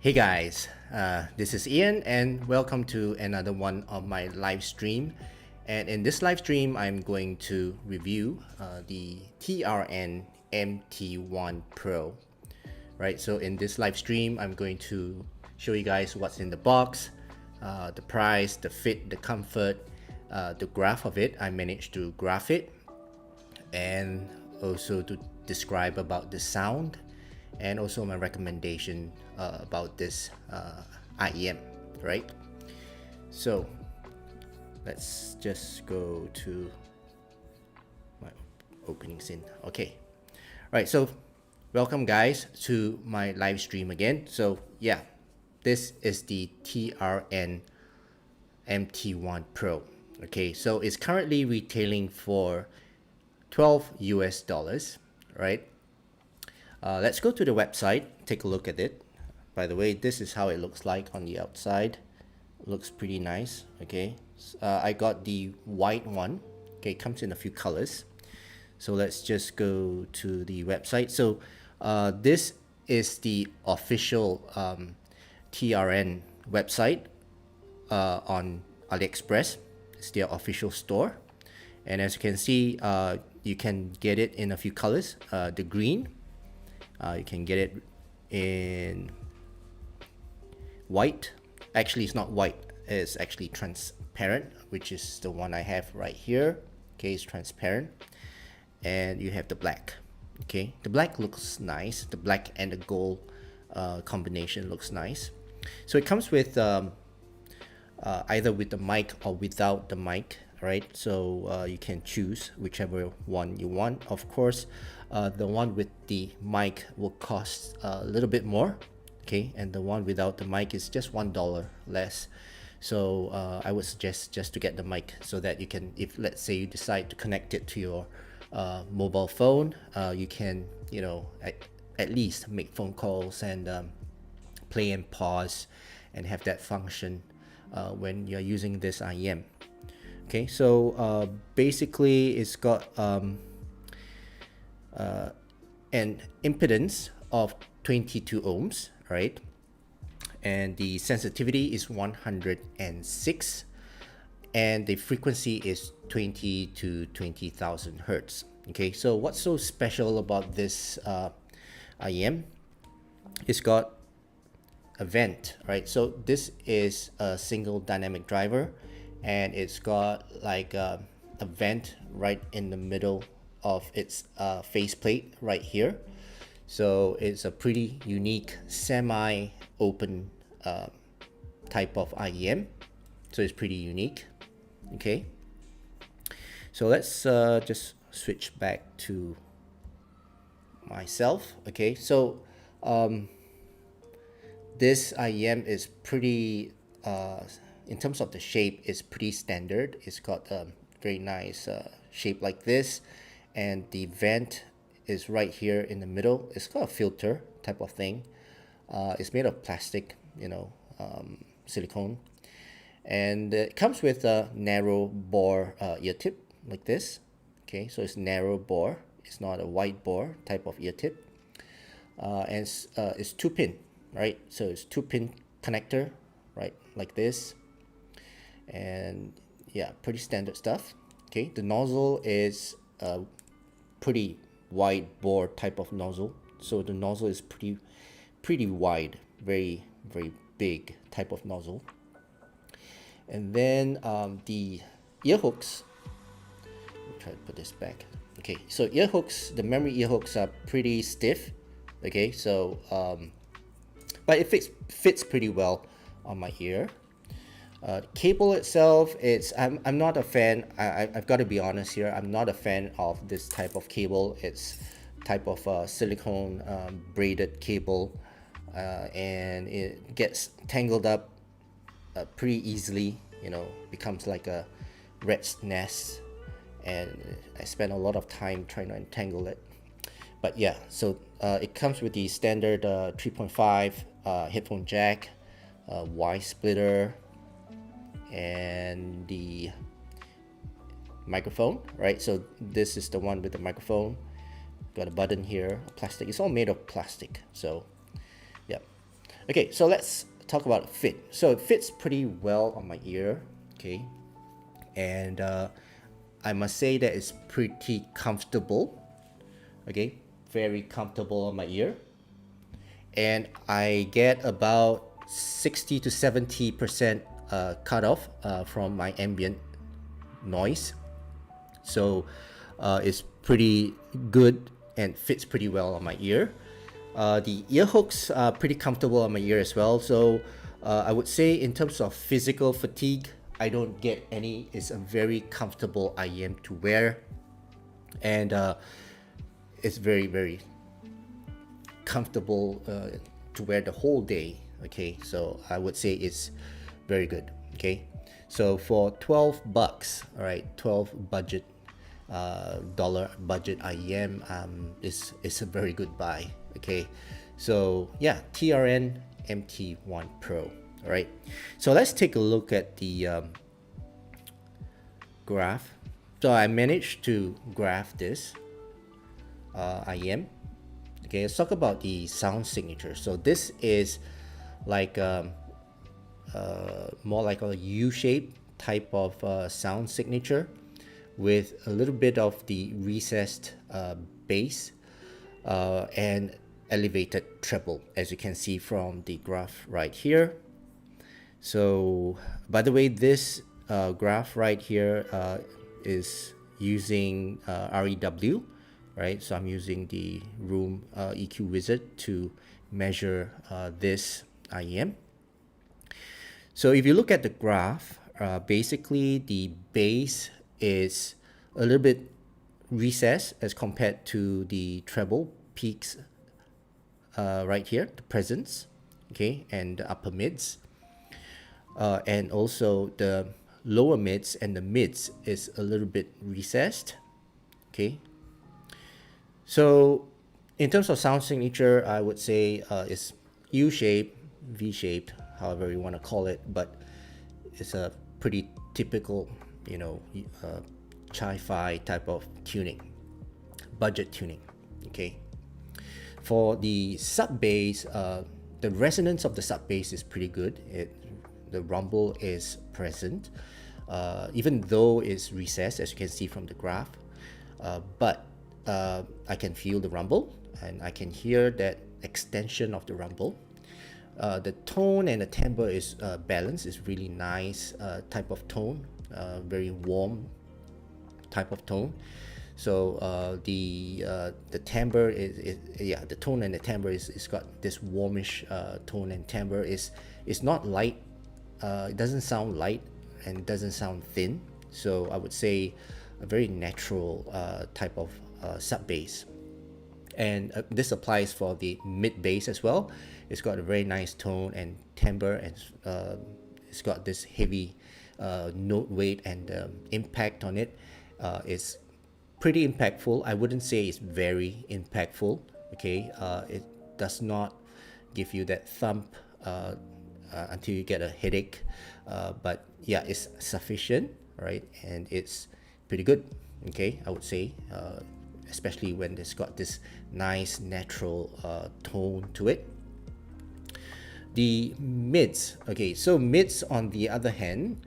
Hey guys, this is Ian and welcome to another one of my live stream. And in this live stream, I'm going to review the TRN MT1 Pro. Right, so in this live stream, I'm going to show you guys what's in the box, the price, the fit, the comfort, the graph of it. I managed to graph it and also to describe about the sound and also my recommendation about this IEM, right? So let's just go to my opening scene. Okay, right, so welcome guys to my live stream again. So yeah, this is the TRN MT1 Pro. Okay, so it's currently retailing for 12 US dollars, right? Let's go to the website, take a look at it. By the way, this is how it looks like on the outside. Looks pretty nice. Okay, I got the white one. Okay, it comes in a few colors. So let's just go to the website. So this is the official TRN website on AliExpress. It's their official store. And as you can see, you can get it in a few colors. The green, you can get it in white. Actually, it's not white, it's actually transparent, which is the one I have right here. Okay, it's transparent. And you have the black. Okay, the black looks nice. The black and the gold combination looks nice. So it comes with either with the mic or without the mic, right? So you can choose whichever one you want. Of course, the one with the mic will cost a little bit more, okay, and the one without the mic is just $1 less. So I would suggest just to get the mic so that you can, if let's say you decide to connect it to your mobile phone, you can, you know, at least make phone calls and play and pause and have that function when you're using this IEM. Okay, so basically it's got an impedance of 22 ohms, right? And the sensitivity is 106, and the frequency is 20 to 20,000 hertz. Okay, so what's so special about this IEM? It's got a vent, right? So this is a single dynamic driver, and it's got like a vent right in the middle of its faceplate right here. So it's a pretty unique semi-open type of IEM. So it's pretty unique. Okay. So let's just switch back to myself. Okay. So this IEM is pretty, in terms of the shape, it's pretty standard. It's got a very nice shape like this, and the vent is right here in the middle. It's got a filter type of thing. It's made of plastic, you know, silicone, and it comes with a narrow bore ear tip like this. Okay, so it's narrow bore. It's not a wide bore type of ear tip, and it's 2-pin, right? So it's 2-pin connector, right, like this. And yeah, pretty standard stuff. Okay, the nozzle is a pretty wide bore type of nozzle. So the nozzle is pretty wide, very big type of nozzle. And then the ear hooks, let me try to put this back. Okay, so ear hooks, the memory ear hooks are pretty stiff. Okay, so but it fits pretty well on my ear. Cable itself, I'm not a fan. I've got to be honest here. I'm not a fan of this type of cable. It's type of silicone braided cable, and it gets tangled up pretty easily. You know, becomes like a rat's nest, and I spend a lot of time trying to untangle it. But yeah, so it comes with the standard 3.5 headphone jack, Y splitter, and the microphone, right? So this is the one with the microphone. Got a button here, plastic. It's all made of plastic. So yeah, Okay, so let's talk about fit. So it fits pretty well on my ear, okay, and I must say that it's pretty comfortable, okay, very comfortable on my ear, and I get about 60 to 70% cutoff from my ambient noise. So it's pretty good and fits pretty well on my ear. The ear hooks are pretty comfortable on my ear as well. So I would say in terms of physical fatigue, I don't get any. It's a very comfortable IEM to wear, and it's very, very comfortable to wear the whole day. Okay, so I would say it's very good. Okay, so for 12 bucks, all right, 12 budget dollar budget IEM is a very good buy. Okay, so yeah, TRN MT1 Pro. All right, so let's take a look at the graph. So I managed to graph this IEM. Okay, let's talk about the sound signature. So this is like more like a U-shape type of sound signature with a little bit of the recessed bass and elevated treble, as you can see from the graph right here. So by the way, this graph right here is using REW, right? So I'm using the room EQ wizard to measure this IEM. So if you look at the graph, basically the bass is a little bit recessed as compared to the treble peaks right here, the presence, okay, and the upper mids. And also the lower mids and the mids is a little bit recessed, okay. So in terms of sound signature, I would say it's U-shaped, V-shaped, however you want to call it, but it's a pretty typical, you know, chi-fi type of tuning, budget tuning, okay. For the sub bass, the resonance of the sub bass is pretty good. The rumble is present, even though it's recessed, as you can see from the graph, but I can feel the rumble and I can hear that extension of the rumble. The tone and the timbre is balanced. It's really nice type of tone, very warm type of tone. So the timbre is yeah, the tone and the timbre is got this warmish tone and timbre. Is not light. It doesn't sound light and doesn't sound thin. So I would say a very natural type of sub bass. And this applies for the mid bass as well. It's got a very nice tone and timbre, and it's got this heavy note weight, and impact on it is pretty impactful. I wouldn't say it's very impactful. Okay, it does not give you that thump until you get a headache, but yeah, it's sufficient, right? And it's pretty good. Okay, I would say. Especially when it's got this nice natural tone to it. The mids, okay, so mids on the other hand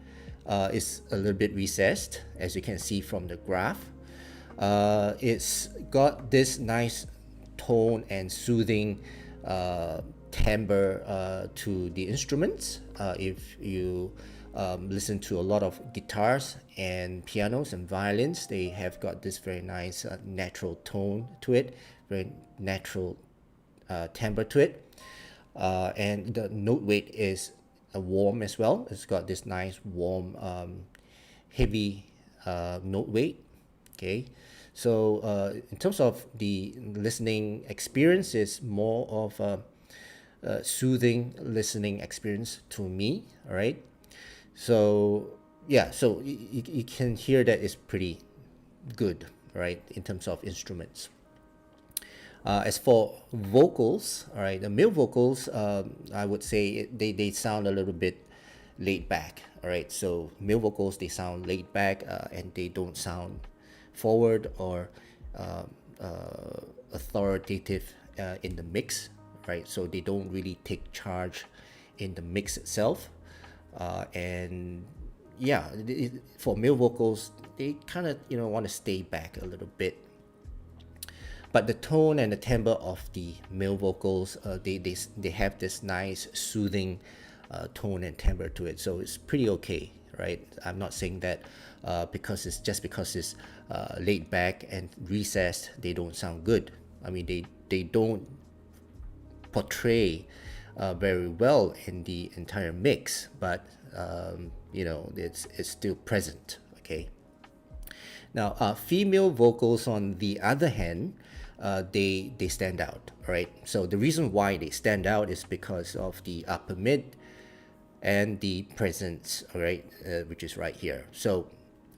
is a little bit recessed, as you can see from the graph. It's got this nice tone and soothing timbre to the instruments. If you listen to a lot of guitars and pianos and violins, they have got this very nice natural tone to it, very natural timbre to it, and the note weight is warm as well. It's got this nice warm heavy note weight. Okay, so in terms of the listening experience, is more of a soothing listening experience to me. All right. So yeah, so you can hear that it's pretty good, right, in terms of instruments. As for vocals, all right, the male vocals, I would say they sound a little bit laid back. All right, so male vocals, they sound laid back, and they don't sound forward or authoritative in the mix, right? So they don't really take charge in the mix itself. And yeah, for male vocals, they kind of want to stay back a little bit. But the tone and the timbre of the male vocals, they have this nice soothing tone and timbre to it, so it's pretty okay, right? I'm not saying that because it's laid back and recessed, they don't sound good. I mean, they don't portray very well in the entire mix, but it's still present. Okay. Now, female vocals, on the other hand, they stand out, right? So the reason why they stand out is because of the upper mid and the presence, all right, which is right here. So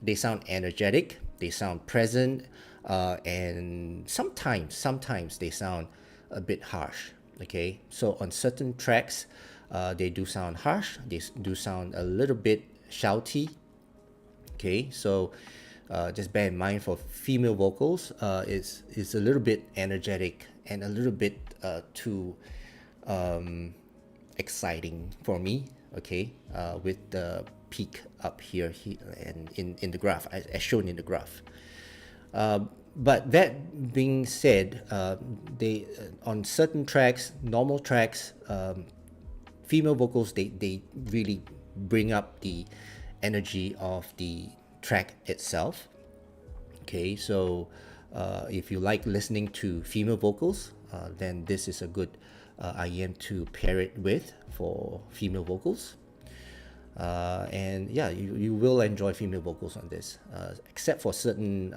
they sound energetic, they sound present, and sometimes they sound a bit harsh. Okay, so on certain tracks, they do sound harsh. They do sound a little bit shouty. Okay, so just bear in mind for female vocals, it's a little bit energetic and a little bit too exciting for me. Okay, with the peak up here, and in the graph, as shown in the graph. But that being said, they on certain tracks, normal tracks, female vocals, they really bring up the energy of the track itself. Okay, so if you like listening to female vocals, then this is a good IEM to pair it with for female vocals. And yeah, you will enjoy female vocals on this, except for certain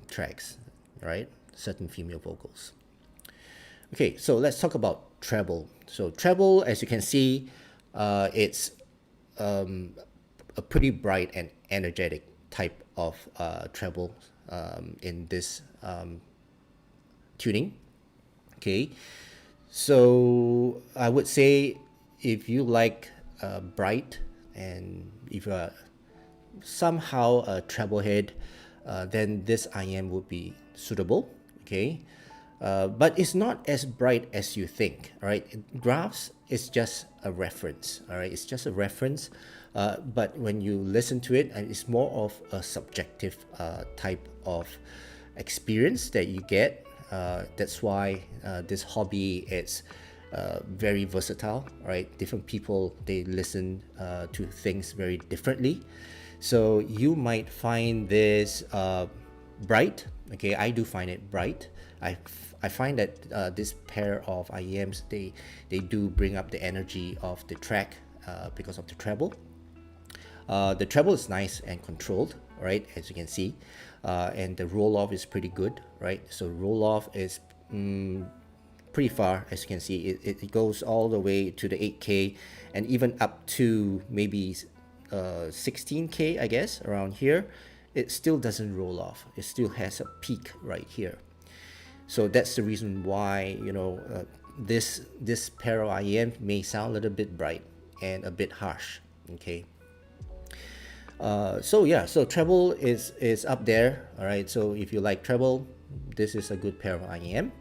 tracks, right? Certain female vocals. Okay, so let's talk about treble. So treble, as you can see, it's a pretty bright and energetic type of treble in this tuning. Okay, so I would say if you like bright, and if you are somehow a treble head, then this IM would be suitable. Okay, but it's not as bright as you think. All right, graphs is just a reference. All right, it's just a reference. But when you listen to it, it's more of a subjective type of experience that you get. That's why this hobby is very versatile, right? Different people, they listen to things very differently. So you might find this bright. Okay, I do find it bright. I find that this pair of IEMs, they do bring up the energy of the track because of the treble. The treble is nice and controlled, right, as you can see, and the roll off is pretty good, right? So roll off is pretty far, as you can see. It goes all the way to the 8K and even up to maybe 16K, I guess, around here. It still doesn't roll off. It still has a peak right here. So that's the reason why, this pair of IEM may sound a little bit bright and a bit harsh. Okay. So yeah, so treble is up there. All right, so if you like treble, this is a good pair of IEM.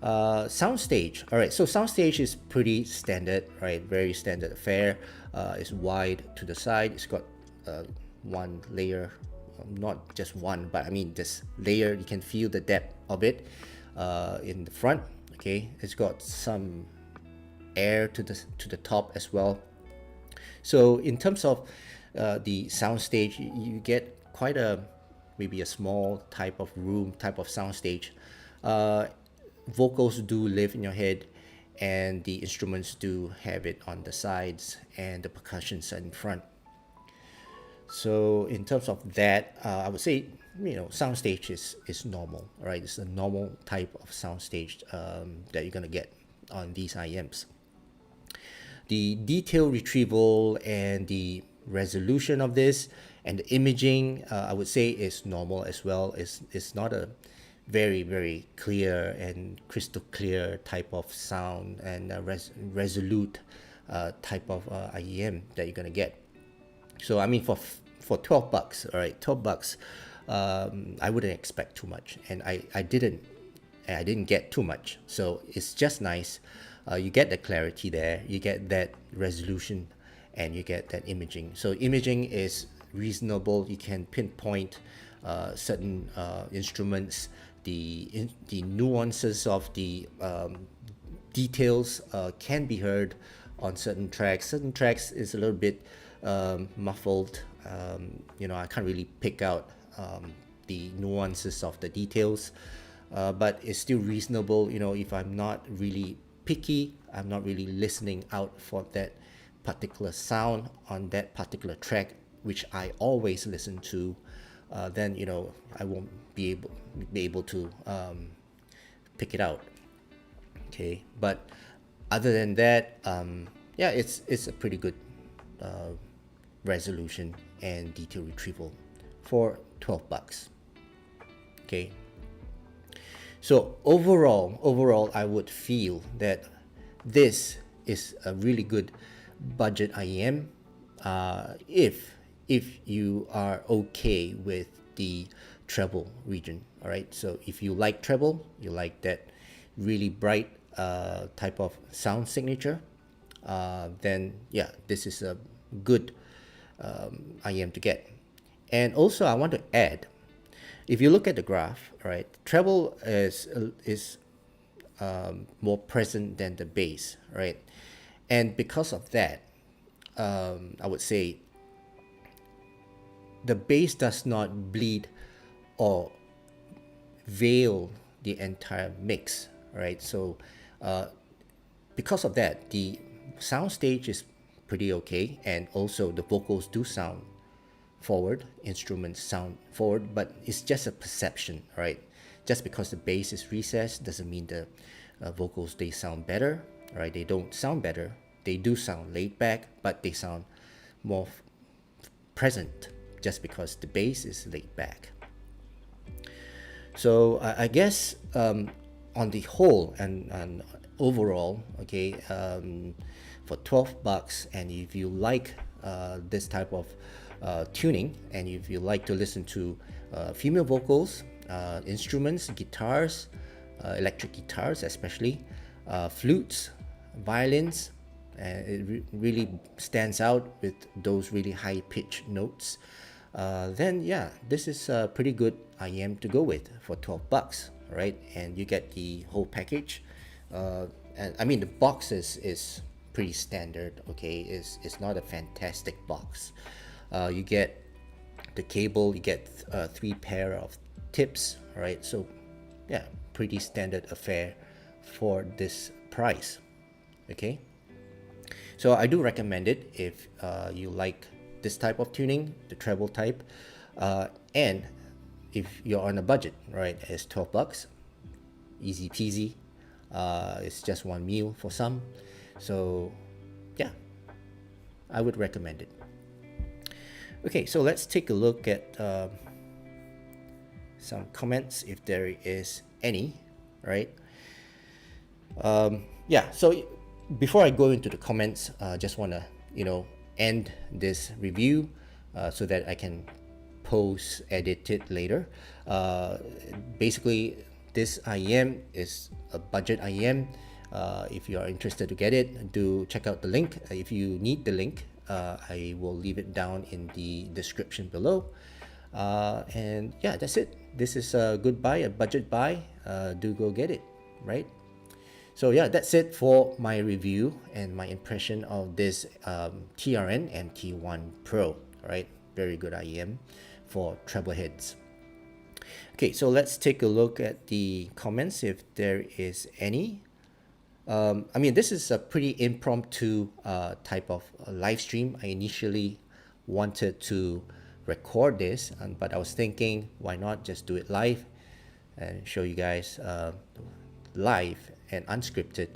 Soundstage. All right, so Soundstage is pretty standard, right? Very standard affair. It's wide to the side. It's got one layer, not just one, but I mean this layer. You can feel the depth of it in the front. Okay, it's got some air to the top as well. So in terms of the soundstage, you get quite maybe a small type of room, type of soundstage. Vocals do live in your head, and the instruments do have it on the sides, and the percussions are in front. So in terms of that, I would say, soundstage is normal, right? It's a normal type of soundstage that you're gonna get on these IEMs. The detail retrieval and the resolution of this and the imaging, I would say, is normal as well. It's not a very, very clear and crystal clear type of sound and resolute type of IEM that you're gonna get. So I mean, for $12, all right, $12, I wouldn't expect too much, and I didn't and I didn't get too much. So it's just nice. You get the clarity there, you get that resolution, and you get that imaging. So imaging is reasonable. You can pinpoint certain instruments, the nuances of the details can be heard on certain tracks. Certain tracks is a little bit muffled. I can't really pick out the nuances of the details, but it's still reasonable. If I'm not really picky, I'm not really listening out for that particular sound on that particular track, which I always listen to, then I won't be able to pick it out. Okay, but other than that, it's a pretty good resolution and detail retrieval for $12. Okay, so overall, I would feel that this is a really good budget IEM if you are okay with the treble region. All right, so if you like treble, you like that really bright type of sound signature, then yeah, this is a good IEM to get. And also, I want to add, if you look at the graph, right, treble is more present than the bass, right? And because of that, I would say the bass does not bleed or veil the entire mix, right? So because of that, the soundstage is pretty okay, and also the vocals do sound forward, instruments sound forward, but it's just a perception, right? Just because the bass is recessed doesn't mean the vocals, they sound better, right? They don't sound better. They do sound laid back, but they sound more present just because the bass is laid back. So I guess on the whole and overall, okay, for $12, and if you like this type of tuning, and if you like to listen to female vocals, instruments, guitars, electric guitars especially, flutes, violins, and it really stands out with those really high pitched notes, then yeah, this is a pretty good IEM to go with for $12, right? And you get the whole package. And I mean, the box is pretty standard, okay? It's not a fantastic box. You get the cable, you get 3 pair of tips, right? So yeah, pretty standard affair for this price, okay? So I do recommend it if you like this type of tuning, the treble type, and if you're on a budget, right? It's $12, easy peasy. It's just one meal for some, so yeah, I would recommend it. Okay, so let's take a look at some comments if there is any, right? Yeah, so before I go into the comments, just want to end this review so that I can post edit it later. Basically, this IEM is a budget IEM. If you are interested to get it, do check out the link. If you need the link, I will leave it down in the description below. And yeah, that's it. This is a good buy, a budget buy. Do go get it, right? So yeah, that's it for my review and my impression of this TRN MT1 Pro, right? Very good IEM for treble heads. Okay, so let's take a look at the comments if there is any. I mean, this is a pretty impromptu type of live stream. I initially wanted to record this, but I was thinking, why not just do it live and show you guys live and unscripted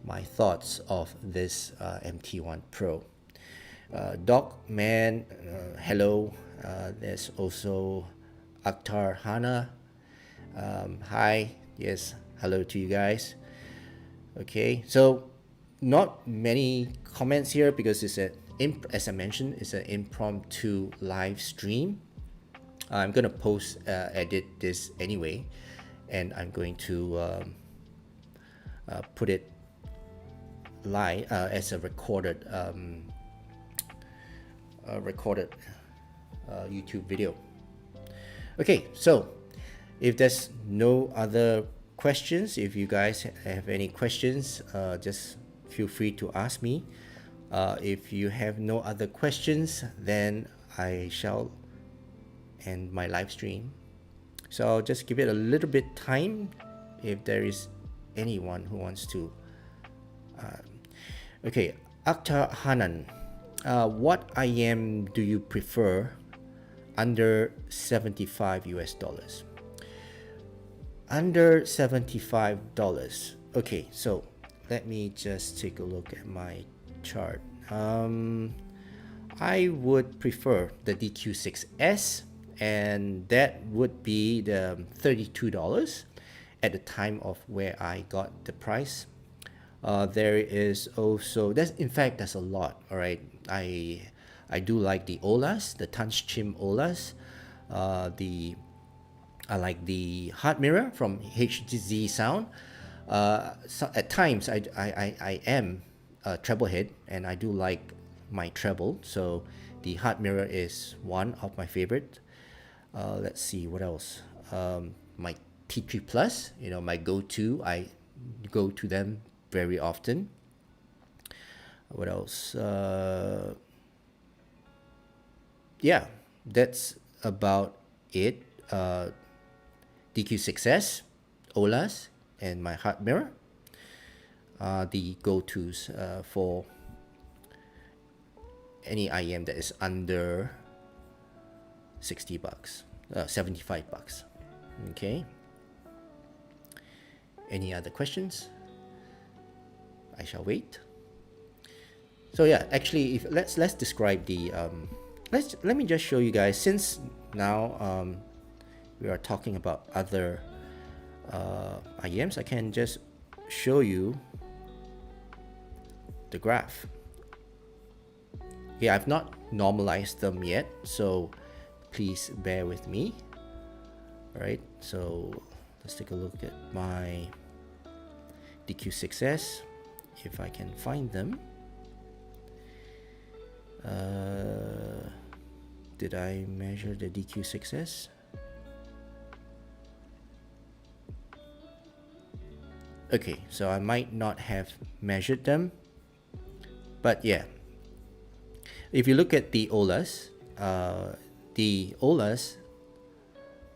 my thoughts of this MT1 Pro. Doc Man, hello. There's also Akhtar Hana. Hi, yes, hello to you guys. Okay, so not many comments here because it's as I mentioned, it's an impromptu live stream. I'm gonna edit this anyway, and I'm going to put it live as a recorded YouTube video. Okay, so if there's no other questions, if you guys have any questions, just feel free to ask me. If you have no other questions, then I shall end my live stream. So I'll just give it a little bit time if there is anyone who wants to. Okay, Akhtar Hanan, what IM do you prefer under 75 US dollars? Under $75. Okay, so let me just take a look at my chart. I would prefer the DQ6S, and that would be the $32 at the time of where I got the price. There is also, there's a lot. All right, I do like the Olas, the Tanschim Olas. I like the heart mirror from HZ Sound. So at times I am a treble head, and I do like my treble, so the heart mirror is one of my favorite. Let's see what else. My T3 Plus, my go-to. I go to them very often. What else? Yeah, that's about it. DQ6S, Olas, and my heart mirror are the go-tos for any IM that is under $60, $75. Okay. Any other questions? I shall wait. So yeah, actually, if let's describe the let me just show you guys, since now we are talking about other IMs. I can just show you the graph. Yeah, I've not normalized them yet, so please bear with me. All right, so let's take a look at my DQ6S, if I can find them. Did I measure the DQ6S? Okay, so I might not have measured them, but yeah. If you look at the Olas,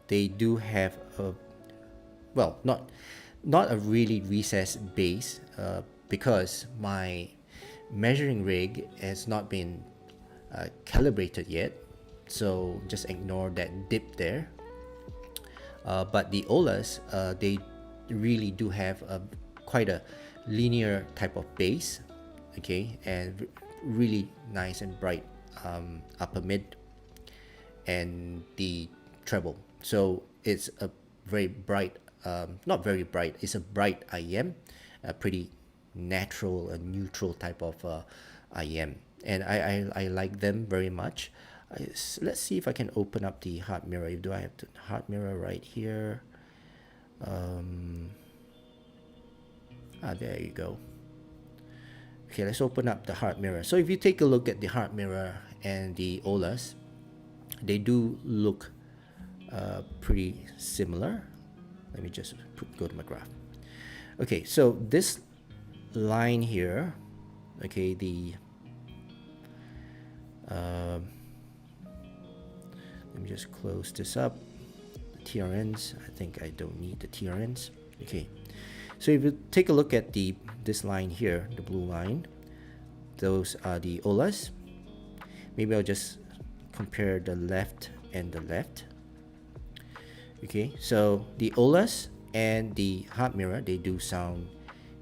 they do have a, well, not a really recessed base, because my measuring rig has not been calibrated yet, so just ignore that dip there. But the Olas, they really do have quite a linear type of base, okay, and really nice and bright upper mid and the treble. So it's a very bright, not very bright, it's a bright IM, a pretty natural and neutral type of IM, and I like them very much. Let's see if I can open up the heart mirror. Do I have the heart mirror right here? There you go. Okay, let's open up the heart mirror. So if you take a look at the heart mirror and the Olas, they do look pretty similar. Let me just go to my graph. Okay, so this line here, okay, the let me just close this up. The TRNs, I think I don't need the TRNs. Okay, so if you take a look at this line here, the blue line, those are the Olas. Maybe I'll just compare the left and the left. Okay, so the Olas and the heart mirror, they do sound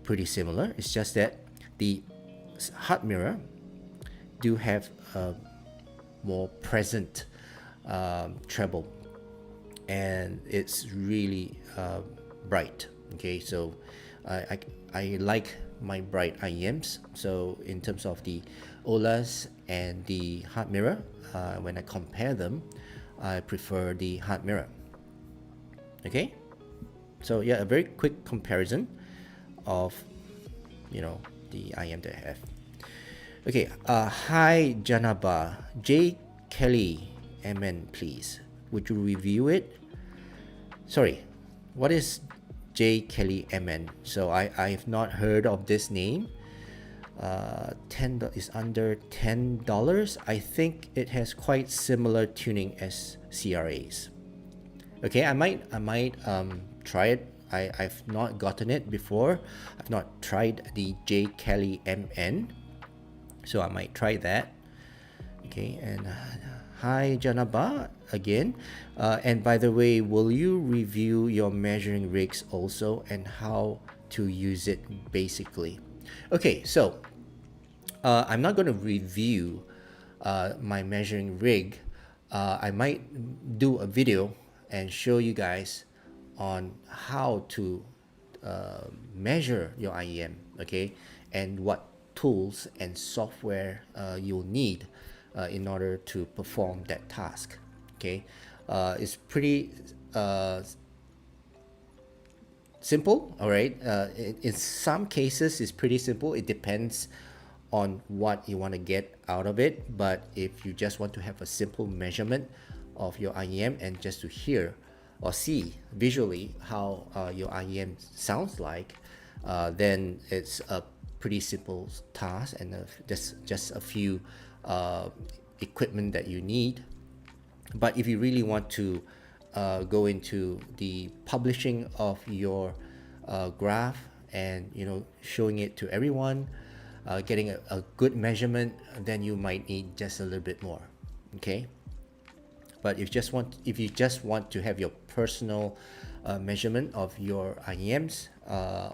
pretty similar. It's just that the heart mirror do have a more present treble, and it's really bright. Okay, so I like my bright IEMs. So in terms of the Olas and the heart mirror, when I compare them, I prefer the heart mirror. Okay, So yeah, a very quick comparison of, the IM that I have. Okay, hi Janaba, J Kelly MN please. Would you review it? Sorry, what is J Kelly MN? So I've not heard of this name. Is under $10. I think it has quite similar tuning as CRAs. Okay, I might try it. I've not gotten it before. I've not tried the J Kelly MN, so I might try that. Okay, and hi Janaba again. And by the way, will you review your measuring rigs also and how to use it basically? Okay, so I'm not going to review my measuring rig. I might do a video and show you guys on how to measure your IEM, okay, and what tools and software you'll need in order to perform that task. Okay, it's pretty simple. All right, in some cases it's pretty simple. It depends on what you want to get out of it, but if you just want to have a simple measurement of your IEM and just to hear or see visually how your IEM sounds like, then it's a pretty simple task, and just a few equipment that you need. But if you really want to go into the publishing of your graph and showing it to everyone, getting a good measurement, then you might need just a little bit more. Okay. But if you just want to have your personal measurement of your IEMs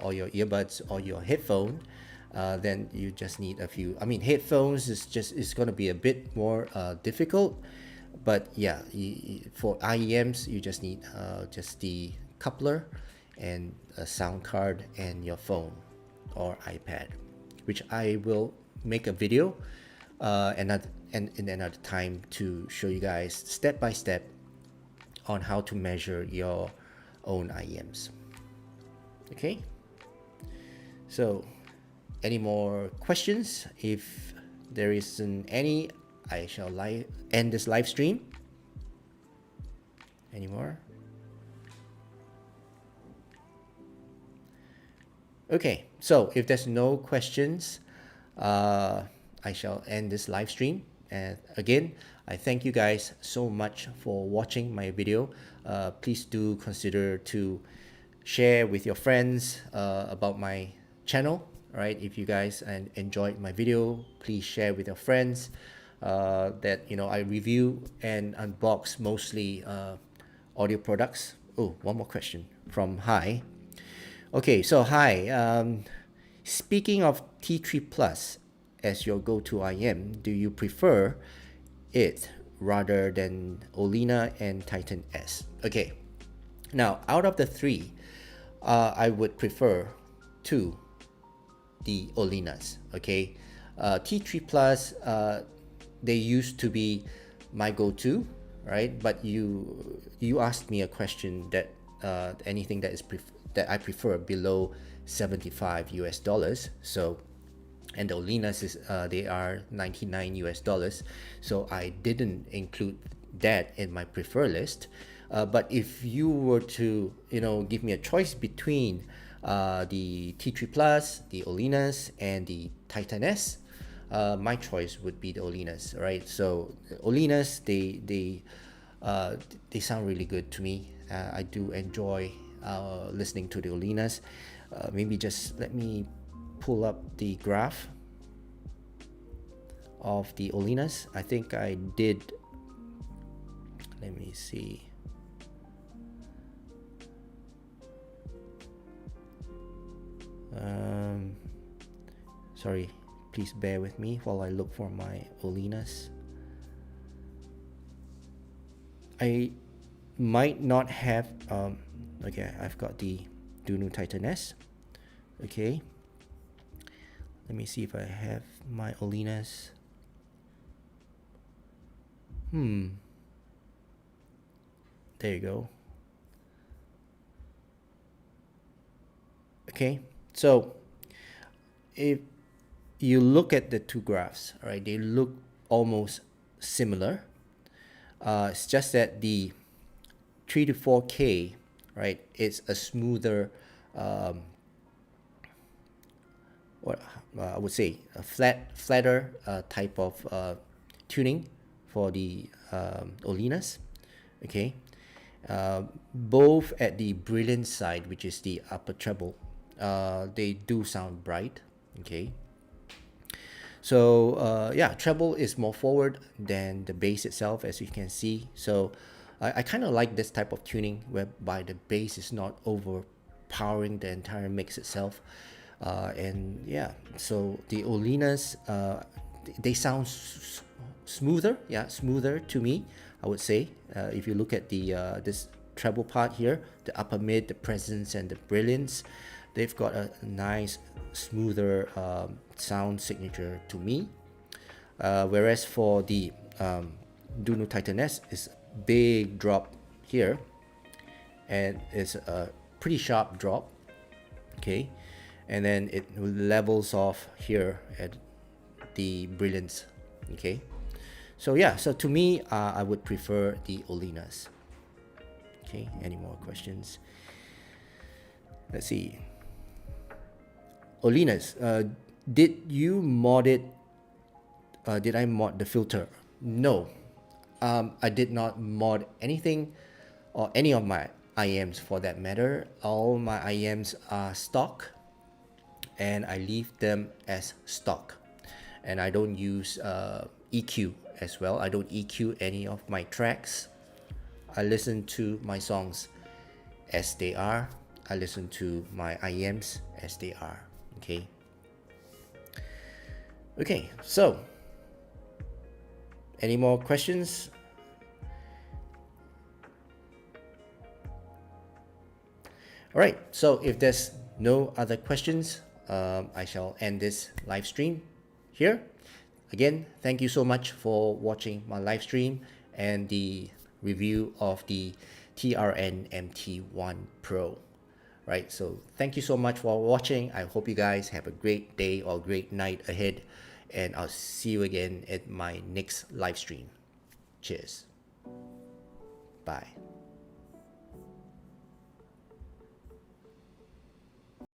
or your earbuds or your headphone, then you just need a few. I mean, headphones is going to be a bit more difficult, but yeah, for IEMs you just need just the coupler and a sound card and your phone or iPad, which I will make a video and in another time to show you guys step by step on how to measure your own IEMs. Okay, so any more questions? If there isn't any, I shall end this live stream. Any more? Okay, so if there's no questions, I shall end this live stream. And again, I thank you guys so much for watching my video. Please do consider to share with your friends about my channel. Right? If you guys enjoyed my video, please share with your friends. That I review and unbox mostly audio products. Oh, one more question from Hi. Okay, so hi. Speaking of T3 Plus as your go-to IM, do you prefer it rather than Olina and Titan S? Okay, now out of the three, I would prefer to the Olinas. Okay, T3 Plus, they used to be my go-to, right? But you asked me a question that anything that that I prefer below $75. So, and the Olinas is they are $99. So I didn't include that in my prefer list. But if you were to give me a choice between the T3 Plus, the Olinas, and the Titan S, my choice would be the Olinas, right? So Olinas, they sound really good to me. I do enjoy listening to the Olinas. Maybe just let me pull up the graph of the Olinas. I think I did. Let me see. Sorry, please bear with me while I look for my Olinas. I might not have okay, I've got the Dunu Titan S. Okay, let me see if I have my Olinas. There you go. Okay, so if you look at the two graphs, right, they look almost similar. It's just that the 3 to 4K, right, it's a smoother, what I would say, a flatter type of tuning for the holiness. Okay, both at the brilliant side, which is the upper treble, they do sound bright. Okay, so yeah, treble is more forward than the bass itself, as you can see. So I kind of like this type of tuning whereby the bass is not overpowering the entire mix itself. And yeah, so the holiness, they sound smoother, yeah, smoother to me, I would say. If you look at the this treble part here, the upper mid, the presence, and the brilliance, they've got a nice, smoother sound signature to me. Whereas for the Duno Titaness, is a big drop here, and it's a pretty sharp drop. Okay, and then it levels off here at the brilliance. Okay, so yeah, so to me, I would prefer the holiness. Okay, any more questions? Let's see. Holiness, did you mod it? Did I mod the filter? No, I did not mod anything or any of my IMs for that matter. All my IMs are stock, and I leave them as stock. And I don't use EQ as well. I don't EQ any of my tracks. I listen to my songs as they are. I listen to my IMs as they are. Okay. Okay, so any more questions? All right, so if there's no other questions, I shall end this live stream here. Again, thank you so much for watching my live stream and the review of the TRN MT1 Pro. Right, so thank you so much for watching. I hope you guys have a great day or great night ahead, and I'll see you again at my next live stream. Cheers. Bye.